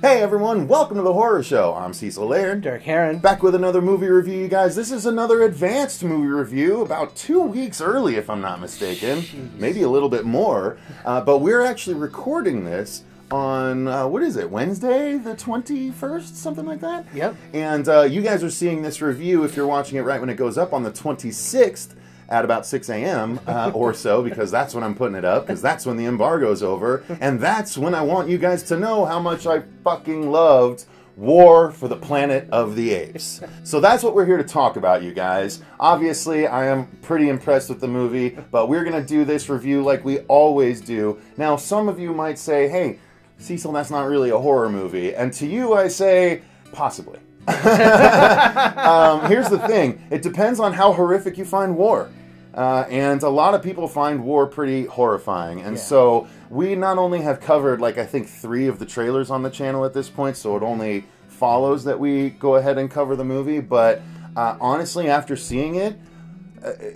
Hey everyone, welcome to the Horror Show. I'm Cecil Laird. Derk Harron. Back with another movie review, you guys. This is another advanced movie review, about 2 weeks early, if I'm not mistaken. Jeez. Maybe a little bit more. But we're actually recording this on, what is it, Wednesday the 21st? Something like that? Yep. And you guys are seeing this review, if you're watching it right when it goes up, on the 26th. At about 6 a.m. Or so, because that's when I'm putting it up, because that's when the embargo's over, and that's when I want you guys to know how much I fucking loved War for the Planet of the Apes. So that's what we're here to talk about, you guys. Obviously, I am pretty impressed with the movie, but we're going to do this review like we always do. Now, some of you might say, hey, Cecil, that's not really a horror movie. And to you, I say, possibly. Here's the thing. It depends on how horrific you find war. And a lot of people find war pretty horrifying. And so we not only have covered, like, I think 3 of the trailers on the channel at this point, so it only follows that we go ahead and cover the movie. But honestly, after seeing it,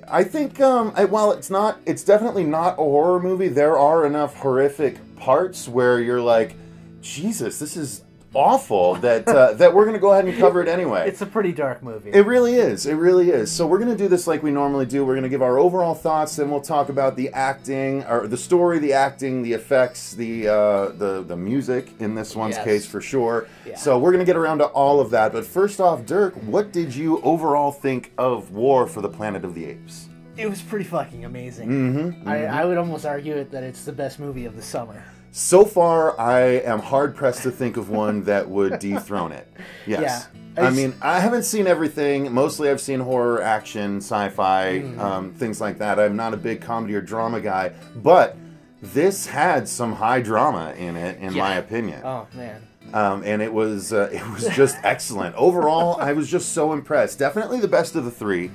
I think, while it's definitely not a horror movie, there are enough horrific parts where you're like, Jesus, this is awful, that that we're going to go ahead and cover it anyway. It's a pretty dark movie. It really is. It really is. So we're going to do this like we normally do. We're going to give our overall thoughts, then we'll talk about the acting, or the story, the acting, the effects, the music in this one's case for sure. Yeah. So we're going to get around to all of that. But first off, Dirk, what did you overall think of War for the Planet of the Apes? It was pretty fucking amazing. Mm-hmm. I would almost argue that it's the best movie of the summer. So far, I am hard-pressed to think of one that would dethrone it. Yes. Yeah. I mean, I haven't seen everything. Mostly I've seen horror, action, sci-fi, things like that. I'm not a big comedy or drama guy. But this had some high drama in it, in my opinion. Oh, man. And it was just excellent. Overall, I was just so impressed. Definitely the best of the 3.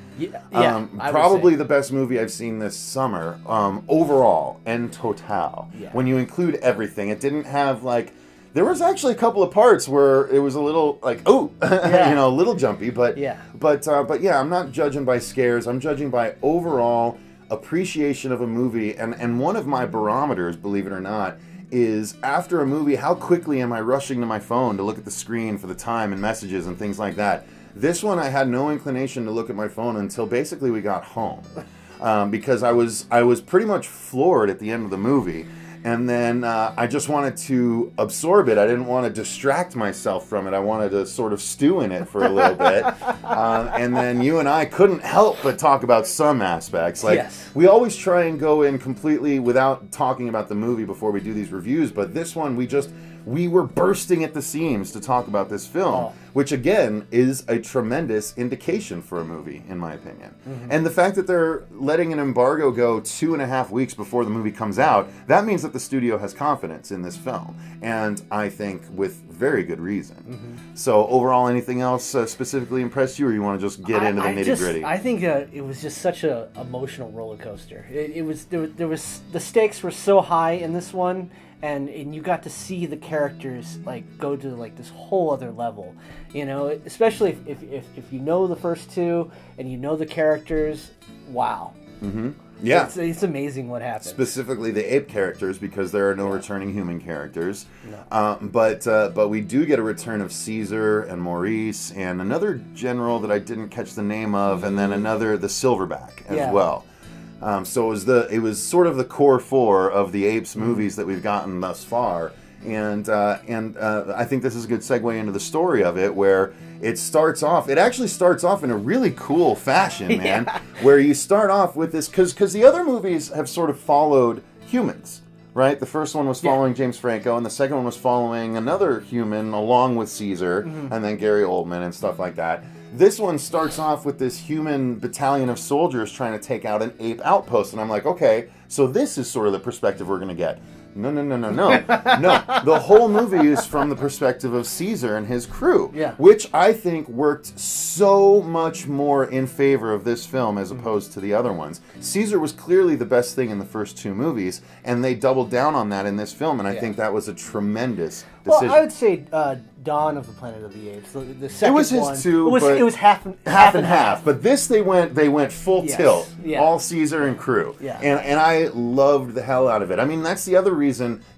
Probably the best movie I've seen this summer. Overall, en total. Yeah. When you include everything, it didn't have like. There was actually a couple of parts where it was a little like, oh, you know, a little jumpy. But yeah, I'm not judging by scares. I'm judging by overall appreciation of a movie. And one of my barometers, believe it or not, is after a movie, how quickly am I rushing to my phone to look at the screen for the time and messages and things like that. This one, I had no inclination to look at my phone until basically we got home, because I was pretty much floored at the end of the movie. And then I just wanted to absorb it. I didn't want to distract myself from it. I wanted to sort of stew in it for a little bit. And then you and I couldn't help but talk about some aspects. Like, we always try and go in completely without talking about the movie before we do these reviews. But this one, we were bursting at the seams to talk about this film, which again is a tremendous indication for a movie, in my opinion. And the fact that they're letting an embargo go 2.5 weeks before the movie comes out, that means that the studio has confidence in this film, and I think with very good reason. So overall, anything else specifically impressed you, or you want to just get into the nitty-gritty? I think it was just such an emotional roller coaster. There was the stakes were so high in this one. And you got to see the characters like go to like this whole other level, you know. Especially if you know the first 2 and you know the characters, wow. Yeah, it's amazing what happens. Specifically the ape characters, because there are no returning human characters. No. But we do get a return of Caesar and Maurice and another general that I didn't catch the name of, and then the Silverback as well. So it was sort of the core 4 of the Apes movies that we've gotten thus far, and I think this is a good segue into the story of it, where it actually starts off in a really cool fashion, man, where you start off with this, because the other movies have sort of followed humans, right? The first one was following James Franco, and the second one was following another human along with Caesar, and then Gary Oldman and stuff like that. This one starts off with this human battalion of soldiers trying to take out an ape outpost. And I'm like, okay, so this is sort of the perspective we're going to get. No. No. The whole movie is from the perspective of Caesar and his crew, which I think worked so much more in favor of this film as opposed to the other ones. Caesar was clearly the best thing in the first 2 movies, and they doubled down on that in this film, and I think that was a tremendous decision. Well, I would say Dawn of the Planet of the Apes. The second it was his one, too, it was half and half. But this they went full tilt, all Caesar and crew, and I loved the hell out of it. I mean, that's the other reason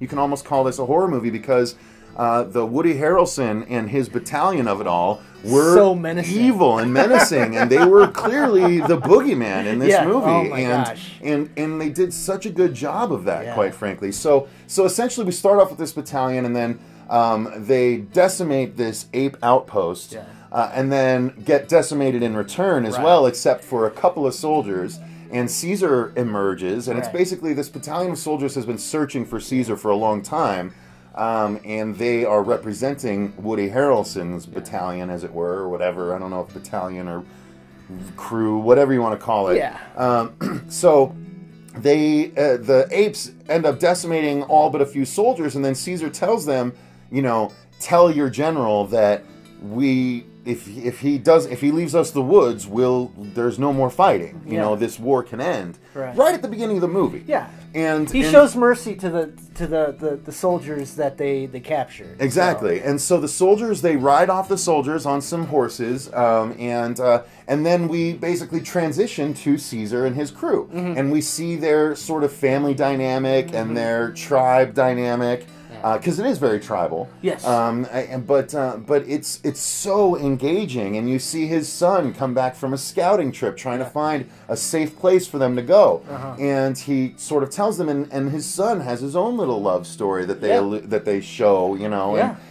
you can almost call this a horror movie, because the Woody Harrelson and his battalion of it all were so menacing. Evil and menacing, and they were clearly the boogeyman in this movie. Oh my gosh. And they did such a good job of that, quite frankly. So essentially, we start off with this battalion, and then they decimate this ape outpost. Yeah. And then get decimated in return as well, except for a couple of soldiers. And Caesar emerges, and it's basically this battalion of soldiers has been searching for Caesar for a long time, and they are representing Woody Harrelson's battalion, as it were, or whatever. I don't know if battalion or crew, whatever you want to call it. Yeah. So they, the apes end up decimating all but a few soldiers, and then Caesar tells them, tell your general that if he leaves us the woods, there's no more fighting. This war can end. Right at the beginning of the movie. Yeah. And he shows mercy to the soldiers that they captured. Exactly. So. And so the soldiers, they ride off the soldiers on some horses, and then we basically transition to Caesar and his crew. Mm-hmm. And we see their sort of family dynamic and their tribe dynamic. Because it is very tribal. Yes. But it's so engaging, and you see his son come back from a scouting trip trying to find a safe place for them to go, and he sort of tells them, and his son has his own little love story that they show,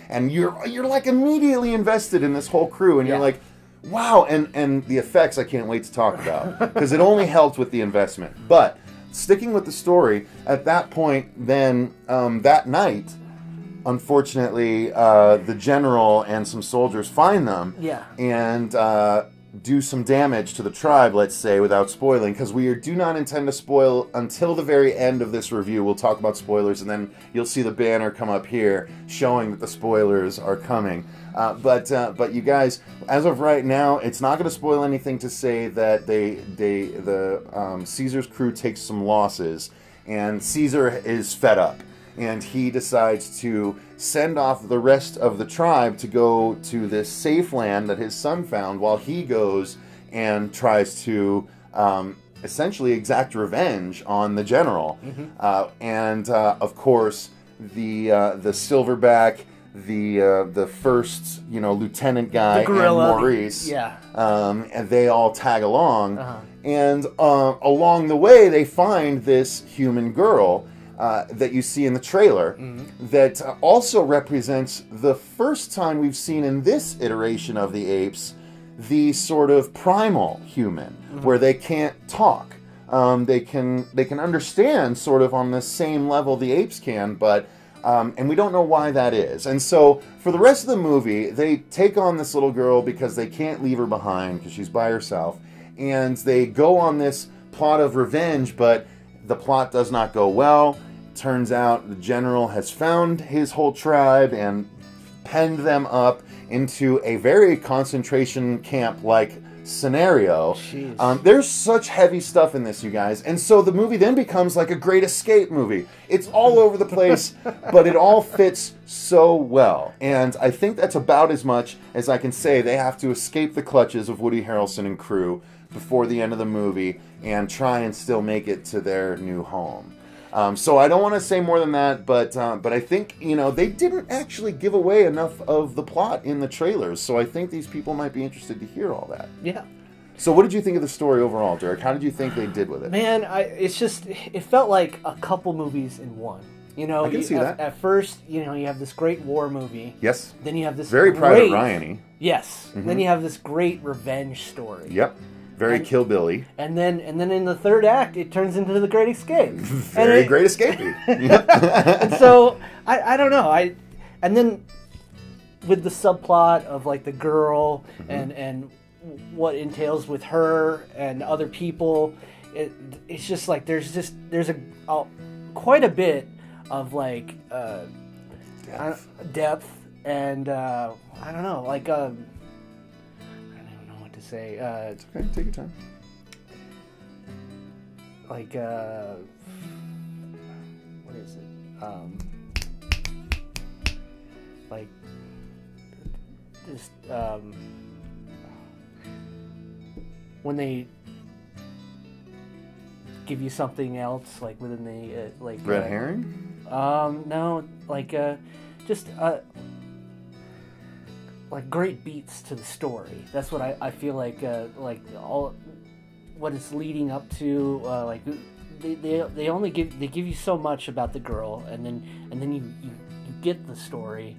and you're like immediately invested in this whole crew, and you're like, wow, and the effects I can't wait to talk about because it only helped with the investment, but. Sticking with the story, at that point, then, that night, unfortunately, the general and some soldiers find them and do some damage to the tribe, let's say, without spoiling, because we do not intend to spoil until the very end of this review. We'll talk about spoilers, and then you'll see the banner come up here showing that the spoilers are coming. But you guys, as of right now, it's not going to spoil anything to say that Caesar's crew takes some losses, and Caesar is fed up, and he decides to send off the rest of the tribe to go to this safe land that his son found, while he goes and tries to essentially exact revenge on the general. And of course, the silverback. The first lieutenant guy and Maurice, and they all tag along, and along the way they find this human girl that you see in the trailer that also represents the first time we've seen in this iteration of the apes the sort of primal human where they can't talk, they can understand sort of on the same level the apes can, but and we don't know why that is. And so, for the rest of the movie, they take on this little girl because they can't leave her behind because she's by herself. And they go on this plot of revenge, but the plot does not go well. Turns out the general has found his whole tribe and penned them up into a very concentration camp-like scenario. There's such heavy stuff in this, you guys, and so the movie then becomes like a Great Escape movie. It's all over the place, but it all fits so well, and I think that's about as much as I can say. They have to escape the clutches of Woody Harrelson and crew before the end of the movie and try and still make it to their new home. So I don't want to say more than that, but I think, they didn't actually give away enough of the plot in the trailers, so I think these people might be interested to hear all that. Yeah. So what did you think of the story overall, Derek? How did you think they did with it? Man, it felt like a couple movies in one. I can see that. At first, you have this great war movie. Yes. Then you have this very Private Ryan-y. Yes. Then you have this great revenge story. Yep. Very Kill Billy. And then in the third act, it turns into The Great Escape. Very Great Escape-y. And so, I don't know. And then with the subplot of like the girl and what entails with her and other people, it's just like there's quite a bit of like depth and I don't know, like say it's okay, take your time. Like what is it? Like just when they give you something else, like within the like red herring. No, like just like great beats to the story. That's what I feel like all what it's leading up to. Like they only give you so much about the girl, and then you get the story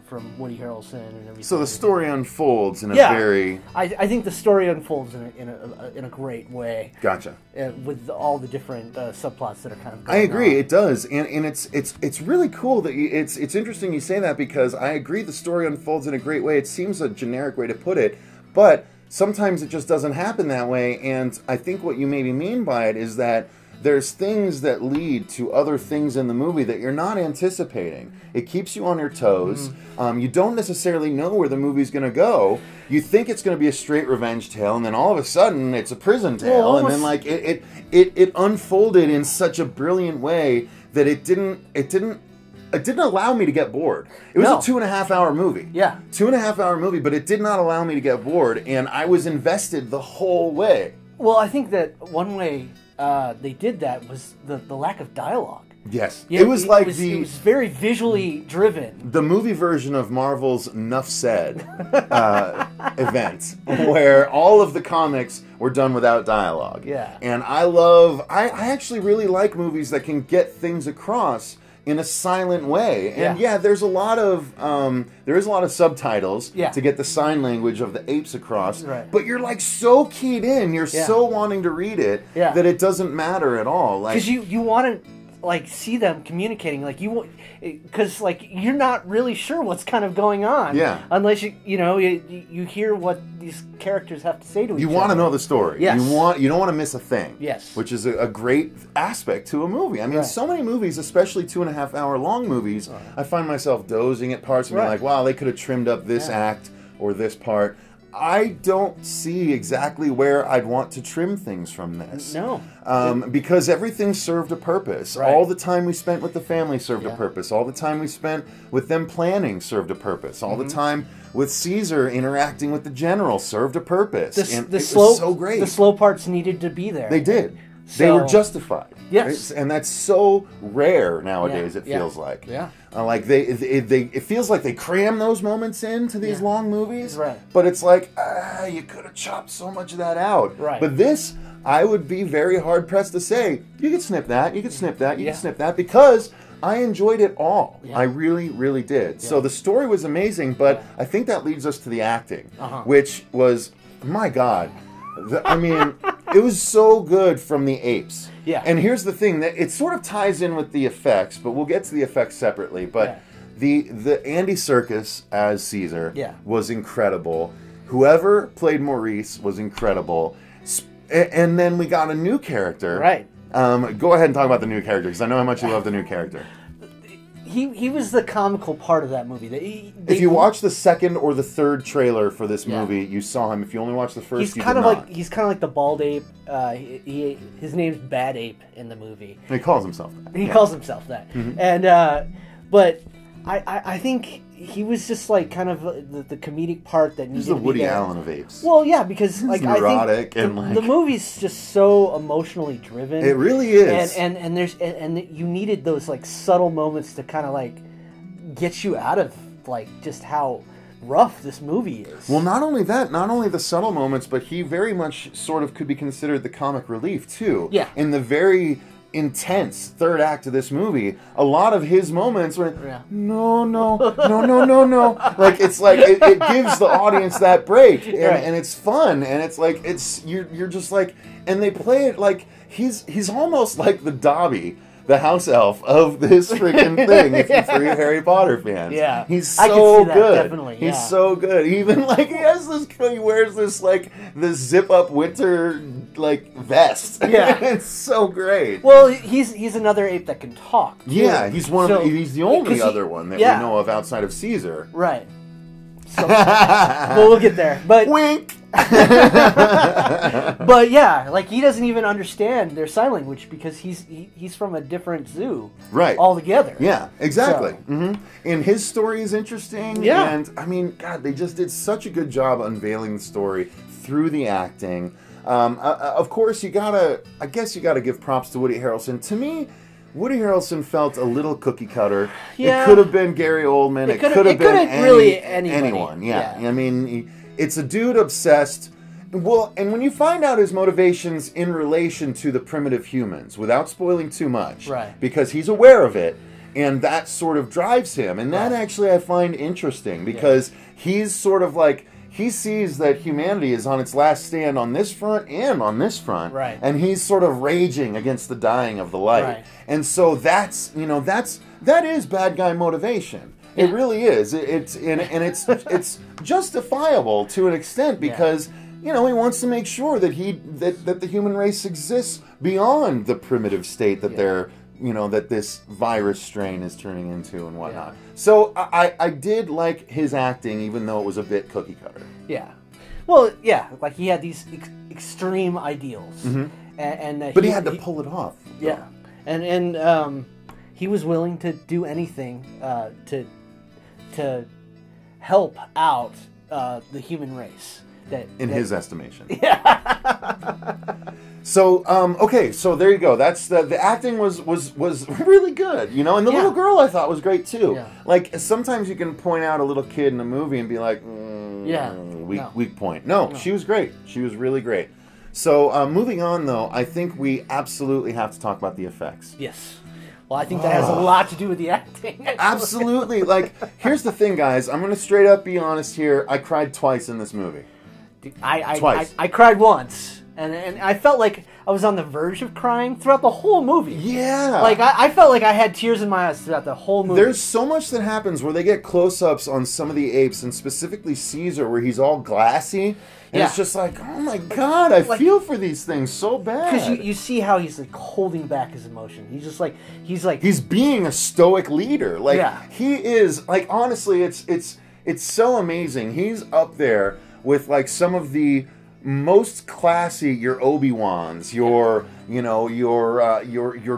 from Woody Harrelson and everything. So the story unfolds in a very... I think the story unfolds in a great way. Gotcha. With all the different subplots that are kind of going I agree, on. it does. And it's really cool that it's interesting you say that, because I agree the story unfolds in a great way. It seems a generic way to put it, but sometimes it just doesn't happen that way, and I think what you maybe mean by it is that there's things that lead to other things in the movie that you're not anticipating. It keeps you on your toes. You don't necessarily know where the movie's going to go. You think it's going to be a straight revenge tale, and then all of a sudden it's a prison tale, and then like it unfolded in such a brilliant way that it didn't allow me to get bored. It was a 2.5 hour movie. Yeah. 2.5 hour movie, but it did not allow me to get bored, and I was invested the whole way. Well, I think that one way they did that was the lack of dialogue. Yes. Yeah, it was it was very visually driven. The movie version of Marvel's Nuff Said event, where all of the comics were done without dialogue. Yeah. And I actually really like movies that can get things across in a silent way. And there's a lot of subtitles to get the sign language of the apes across. Right. But you're like so keyed in, you're so wanting to read it that it doesn't matter at all. Like, because you want to like see them communicating, like because like you're not really sure what's kind of going on. Yeah. Unless you hear what these characters have to say to each other. You want to know the story. Yes. You don't want to miss a thing. Yes. Which is a great aspect to a movie. I mean, so many movies, especially 2.5 hour long movies, I find myself dozing at parts and being like, wow, they could have trimmed up this act or this part. I don't see exactly where I'd want to trim things from this. No. Because everything served a purpose. Right. All the time we spent with the family served a purpose. All the time we spent with them planning served a purpose. All the time with Caesar interacting with the general served a purpose. And it was so great. The slow parts needed to be there. They did. They were justified. Yes. Right? And that's so rare nowadays, it feels like. Yeah. Like it feels like they cram those moments into these long movies. Right. But it's like, you could have chopped so much of that out. Right. But this, I would be very hard pressed to say, you could snip that, you could snip that, you could snip that, because I enjoyed it all. Yeah. I really, really did. Yeah. So the story was amazing, but I think that leads us to the acting, which was, my God, I mean, it was so good from the apes. Yeah. And here's the thing, that it sort of ties in with the effects, but we'll get to the effects separately. But the Andy Serkis as Caesar was incredible. Whoever played Maurice was incredible. And then we got a new character. Right. Go ahead and talk about the new character, because I know how much you love the new character. He was the comical part of that movie. If you watch the second or the third trailer for this movie, you saw him. If you only watch the first, he's kind of like the bald ape. His name's Bad Ape in the movie. He calls himself that. He calls himself that. And but I think he was just like kind of the comedic part that needed He's the to be Woody there. Allen of apes. Well, yeah, because like neurotic, I think the movie's just so emotionally driven. It really is. And you needed those like subtle moments to kind of like get you out of like just how rough this movie is. Well, not only that, not only the subtle moments, but he very much sort of could be considered the comic relief too. Yeah. In the very intense third act of this movie, a lot of his moments were no, like it's like it gives the audience that break, and it's fun, and it's like you're just like, and they play it like he's almost like the Dobby, the house elf of this freaking thing. For you Harry Potter fans, he's so good. Definitely, he's so good. Even like he wears this like this zip up winter like vest. Yeah, it's so great. Well, he's another ape that can talk. Too. Yeah, he's he's the only other one that we know of outside of Caesar. Right. So, well, we'll get there, but wink. But yeah, like he doesn't even understand their sign language because he's from a different zoo, right? Altogether. Yeah, exactly. So. And his story is interesting. Yeah, and I mean, God, they just did such a good job unveiling the story through the acting. Of course, I guess you gotta give props to Woody Harrelson. To me, Woody Harrelson felt a little cookie cutter. Yeah. It could have been Gary Oldman. It could have been anyone. Yeah. I mean, it's a dude obsessed. Well, and when you find out his motivations in relation to the primitive humans, without spoiling too much, right? Because he's aware of it, and that sort of drives him. And that actually I find interesting, because he's sort of like, he sees that humanity is on its last stand on this front and on this front. Right. And he's sort of raging against the dying of the light. Right. And so that is bad guy motivation. It really is. It's justifiable to an extent, because he wants to make sure that that the human race exists beyond the primitive state that they're that this virus strain is turning into and whatnot. Yeah. So I did like his acting, even though it was a bit cookie cutter. Yeah. Well, yeah, like he had these extreme ideals, but he had to pull it off. Yeah, and he was willing to do anything to help out the human race. In his estimation. Yeah. So okay, so there you go. That's the acting was really good, and the little girl I thought was great too. Yeah. Like sometimes you can point out a little kid in a movie and be like, weak point. No, she was great. She was really great. So moving on though, I think we absolutely have to talk about the effects. Yes. Well, I think that has a lot to do with the acting. Absolutely. Like, here's the thing, guys. I'm going to straight up be honest here. I cried twice in this movie. Twice. I cried once. And I felt like I was on the verge of crying throughout the whole movie. Yeah. Like, I felt like I had tears in my eyes throughout the whole movie. There's so much that happens where they get close-ups on some of the apes, and specifically Caesar, where he's all glassy. And it's just like, oh my God, I feel for these things so bad. Because you see how he's like holding back his emotion. He's just like, he's being a stoic leader. Like, he is, like, honestly, it's so amazing. He's up there with, like, some of the most classy, your Obi-Wans, your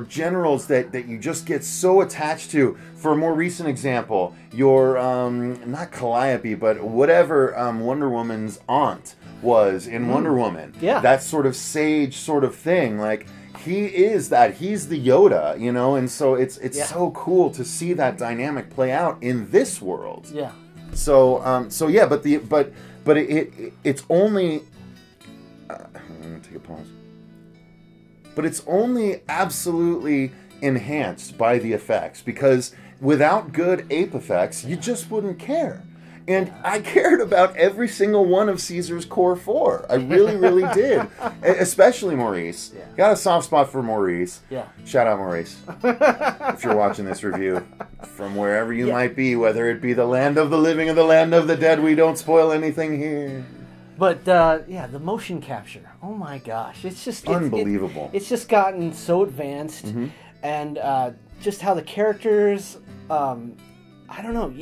generals that you just get so attached to. For a more recent example, your not Calliope, but whatever Wonder Woman's aunt was in Wonder Woman. Yeah, that sort of sage sort of thing. Like, he is that. He's the Yoda, and so it's so cool to see that dynamic play out in this world. Yeah. So yeah, but it's only. I'm going to take a pause. But it's only absolutely enhanced by the effects, because without good ape effects, you just wouldn't care. And I cared about every single one of Caesar's core four. I really, really did. Especially Maurice. Yeah. Got a soft spot for Maurice. Yeah. Shout out, Maurice. If you're watching this review, from wherever you might be, whether it be the land of the living or the land of the dead, we don't spoil anything here. But, the motion capture. Oh my gosh. It's just... unbelievable. It's just gotten so advanced. Mm-hmm. And just how the characters... I don't know...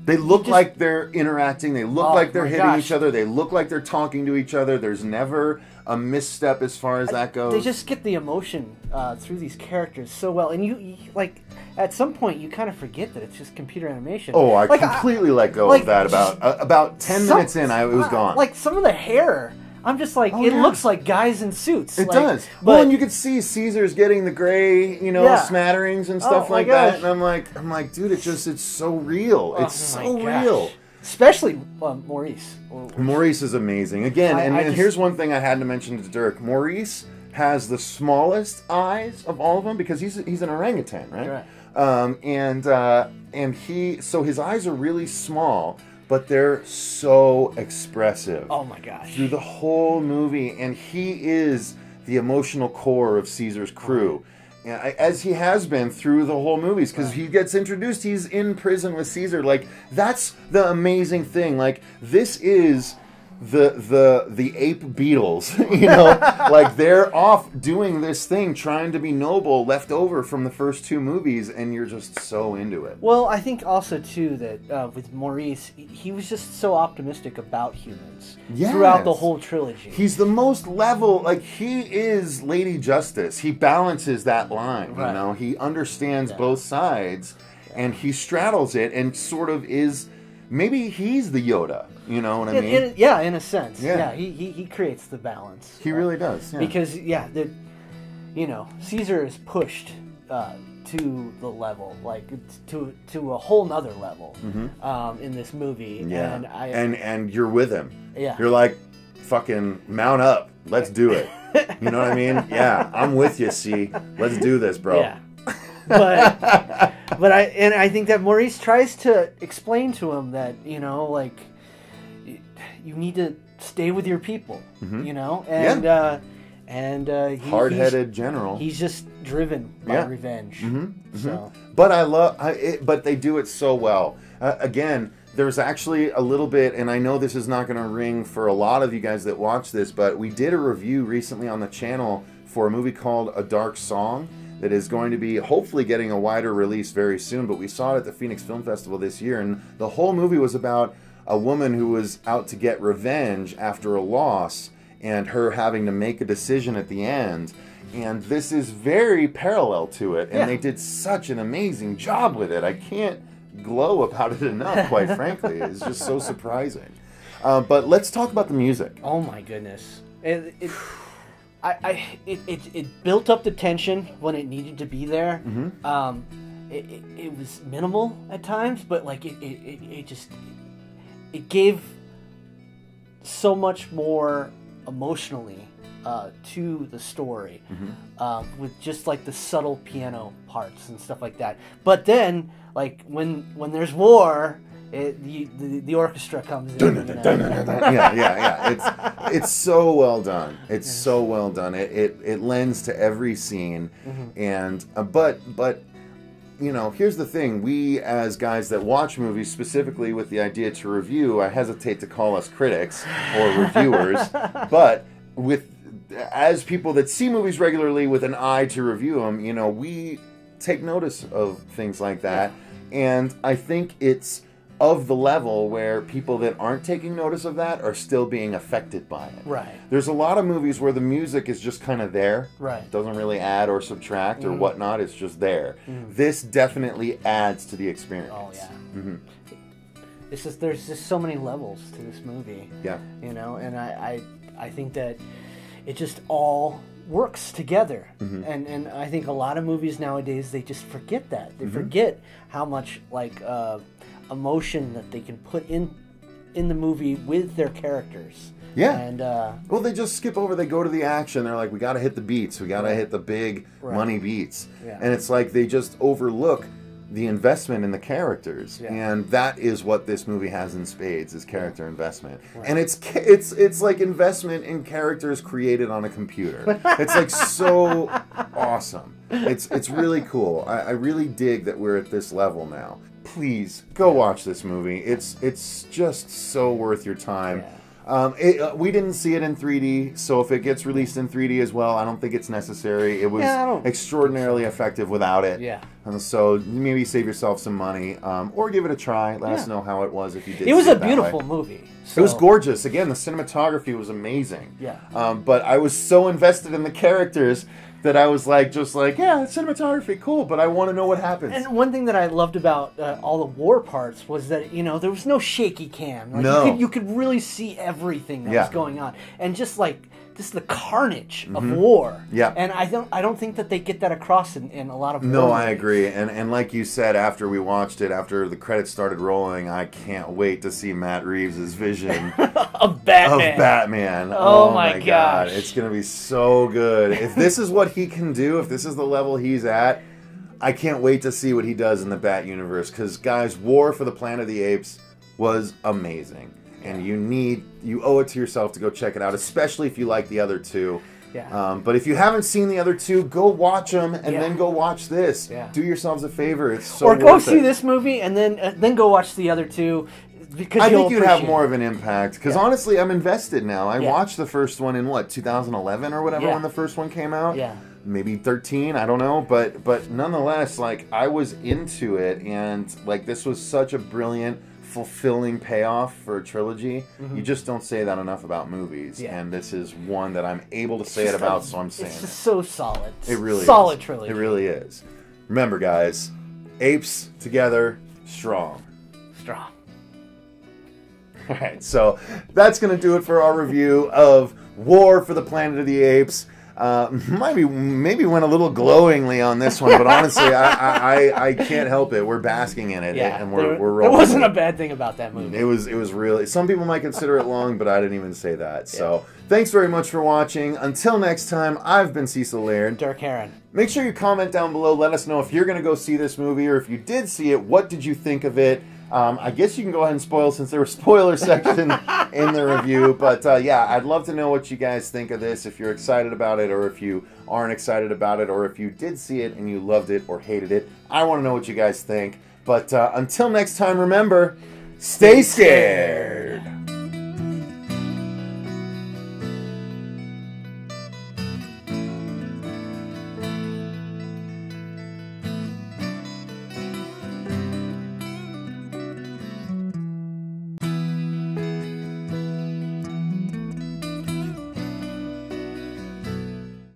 They look like they're interacting. They look like they're hitting each other. They look like they're talking to each other. There's never a misstep as far as that goes. They just get the emotion through these characters so well. And you like, at some point, you kind of forget that it's just computer animation. Oh, I completely let go of that. About 10 minutes in, it was gone. Like, some of the hair... I'm just like, it looks like guys in suits. It does. Well, and you could see Caesar's getting the gray, smatterings and stuff like that. And I'm like, dude, it's so real. It's so real. Especially Maurice. Maurice is amazing. Again, and here's one thing I had to mention to Dirk. Maurice has the smallest eyes of all of them, because he's an orangutan, right? And his eyes are really small, but they're so expressive. Oh my gosh. Through the whole movie. And he is the emotional core of Caesar's crew. As he has been through the whole movies. Because he gets introduced, he's in prison with Caesar. Like, that's the amazing thing. Like, this is the ape Beatles, like, they're off doing this thing, trying to be noble, left over from the first two movies, and you're just so into it. Well, I think also too that with Maurice, he was just so optimistic about humans throughout the whole trilogy. He's the most level, like, he is Lady Justice. He balances that line, he understands both sides, and he straddles it, and sort of is. Maybe he's the Yoda, you know what I mean? In a sense. Yeah, he creates the balance. He really does. Yeah. Because, Caesar is pushed to the level, like to a whole nother level in this movie. Yeah. And you're with him. Yeah. You're like, fucking mount up. Let's do it. You know what I mean? Yeah, I'm with you, C. Let's do this, bro. Yeah. But I think that Maurice tries to explain to him that, you know, like, you need to stay with your people, you know? And hard-headed general. He's just driven by revenge. So, but I love it. But they do it so well. Again, there's actually a little bit, and I know this is not going to ring for a lot of you guys that watch this, but we did a review recently on the channel for a movie called A Dark Song that is going to be hopefully getting a wider release very soon. But we saw it at the Phoenix Film Festival this year, and the whole movie was about a woman who was out to get revenge after a loss, and her having to make a decision at the end. And this is very parallel to it, and they did such an amazing job with it. I can't glow about it enough, quite frankly. It's just so surprising. But let's talk about the music. Oh my goodness. It built up the tension when it needed to be there. It was minimal at times, but like it gave so much more emotionally to the story, with just like the subtle piano parts and stuff like that. But then, like when there's war, the orchestra comes in. Yeah. It's so well done. It's so well done. It lends to every scene, and but you know, here's the thing. We, as guys that watch movies specifically with the idea to review, I hesitate to call us critics or reviewers, but as people that see movies regularly with an eye to review them, you know, we take notice of things like that. And I think it's of the level where people that aren't taking notice of that are still being affected by it. Right. There's a lot of movies where the music is just kind of there. Right. It doesn't really add or subtract or whatnot. It's just there. This definitely adds to the experience. Oh, yeah. There's just so many levels to this movie. Yeah. You know, and I think that it just all works together. And I think a lot of movies nowadays, they just forget that. They forget how much, like, emotion that they can put in the movie with their characters. Yeah. And well, they just skip over. They go to the action. They're like, we got to hit the beats. We got to hit the big money beats. Yeah. And it's like they just overlook the investment in the characters. Yeah. And that is what this movie has in spades, is character investment. Right. And it's like investment in characters created on a computer. It's like so awesome. It's really cool. I really dig that we're at this level now. Please go watch this movie. It's just so worth your time. We didn't see it in 3D, so if it gets released in 3D as well, I don't think it's necessary. It was extraordinarily effective without it. Yeah. And so maybe save yourself some money, or give it a try. Let us know how it was if you did. It was a beautiful movie. So. It was gorgeous. Again, the cinematography was amazing. Yeah. But I was so invested in the characters that I was like, yeah, cinematography, cool, but I want to know what happens. And one thing that I loved about all the war parts was that, you know, there was no shaky cam. Like, you could really see everything that was going on, and just the carnage of war. Yeah. And I don't think that they get that across in a lot of war movies. I agree. And like you said, after we watched it, after the credits started rolling, I can't wait to see Matt Reeves' vision of Batman. Oh my God. It's going to be so good. If this is what he can do, if this is the level he's at, I can't wait to see what he does in the Bat universe. Because, guys, War for the Planet of the Apes was amazing. And you owe it to yourself to go check it out, especially if you like the other two. Yeah. But if you haven't seen the other two, go watch them and then go watch this. Yeah. Do yourselves a favor. It's so worth it. Or go see this movie and then go watch the other two. Because I think you'd have more of an impact. Because honestly, I'm invested now. I watched the first one in 2011 or whatever when the first one came out. Yeah. Maybe 13, I don't know. But nonetheless, like, I was into it, and like, this was such a brilliant, fulfilling payoff for a trilogy. You just don't say that enough about movies, and this is one that I'm able to say it about, so I'm saying it's just so solid. It really solid is. Trilogy. It really is. Remember, guys, apes together, strong. Alright, so that's going to do it for our review of War for the Planet of the Apes. Maybe went a little glowingly on this one, but honestly, I can't help it. We're basking in it, and we're rolling. There wasn't a bad thing about that movie. It was really. Some people might consider it long, but I didn't even say that. So thanks very much for watching. Until next time, I've been Cecil Laird. Derk Harron. Make sure you comment down below. Let us know if you're going to go see this movie, or if you did see it, what did you think of it? I guess you can go ahead and spoil since there was spoiler section in the review. But yeah, I'd love to know what you guys think of this, if you're excited about it or if you aren't excited about it, or if you did see it and you loved it or hated it. I want to know what you guys think. But until next time, remember, stay scared.